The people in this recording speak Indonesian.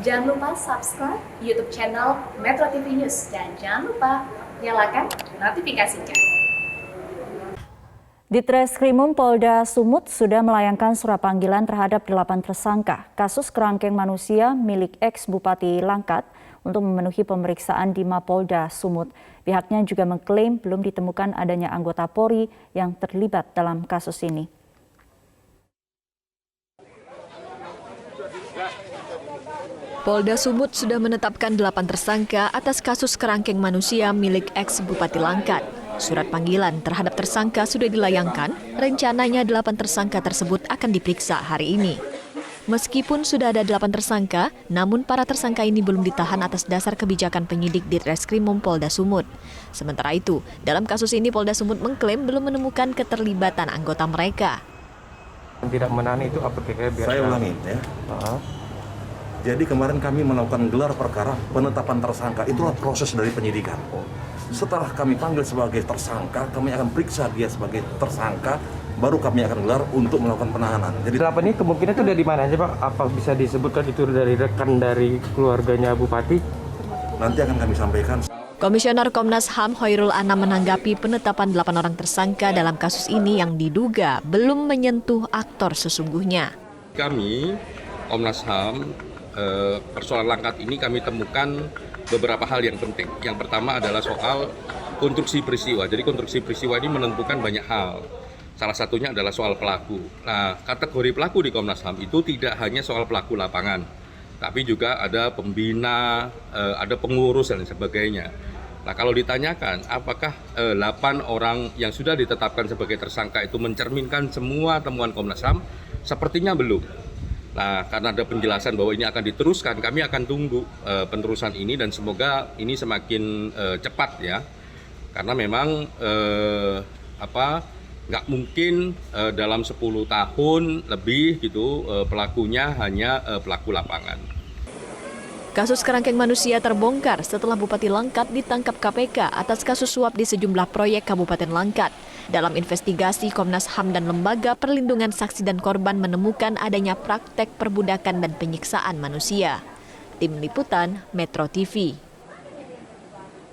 Jangan lupa subscribe YouTube channel Metro TV News dan jangan lupa nyalakan notifikasinya. Ditreskrimum Polda Sumut sudah melayangkan surat panggilan terhadap 8 tersangka kasus kerangkeng manusia milik ex-Bupati Langkat untuk memenuhi pemeriksaan di Mapolda Sumut. Pihaknya juga mengklaim belum ditemukan adanya anggota Polri yang terlibat dalam kasus ini. Polda Sumut sudah menetapkan 8 tersangka atas kasus kerangkeng manusia milik ex-Bupati Langkat. Surat panggilan terhadap tersangka sudah dilayangkan, rencananya 8 tersangka tersebut akan diperiksa hari ini. Meskipun sudah ada 8 tersangka, namun para tersangka ini belum ditahan atas dasar kebijakan penyidik Ditreskrimum Polda Sumut. Sementara itu, dalam kasus ini Polda Sumut mengklaim belum menemukan keterlibatan anggota mereka. Tidak menahan itu apa kira-kira? Saya ulangi ya. Jadi kemarin kami melakukan gelar perkara penetapan tersangka, itulah proses dari penyidikan. Setelah kami panggil sebagai tersangka, kami akan periksa dia sebagai tersangka, baru kami akan gelar untuk melakukan penahanan. Jadi 8 ini kemungkinan itu dari mana aja Pak? Apa bisa disebutkan itu dari rekan dari keluarganya Bupati? Nanti akan kami sampaikan. Komisioner Komnas HAM Hoirul Anam menanggapi penetapan 8 orang tersangka dalam kasus ini yang diduga belum menyentuh aktor sesungguhnya. Kami, Komnas HAM, persoalan Langkat ini kami temukan beberapa hal yang penting. Yang pertama adalah soal konstruksi peristiwa. Jadi konstruksi peristiwa ini menentukan banyak hal. Salah satunya adalah soal pelaku. Nah, kategori pelaku di Komnas HAM itu tidak hanya soal pelaku lapangan, tapi juga ada pembina, ada pengurus dan sebagainya. Nah, kalau ditanyakan apakah 8 orang yang sudah ditetapkan sebagai tersangka itu mencerminkan semua temuan Komnas HAM, sepertinya belum. Nah, karena ada penjelasan bahwa ini akan diteruskan, kami akan tunggu penerusan ini dan semoga ini semakin cepat ya. Karena memang nggak mungkin dalam 10 tahun lebih gitu pelakunya hanya pelaku lapangan. Kasus kerangkeng manusia terbongkar setelah Bupati Langkat ditangkap KPK atas kasus suap di sejumlah proyek Kabupaten Langkat. Dalam investigasi, Komnas HAM dan Lembaga Perlindungan Saksi dan Korban menemukan adanya praktek perbudakan dan penyiksaan manusia. Tim Liputan Metro TV.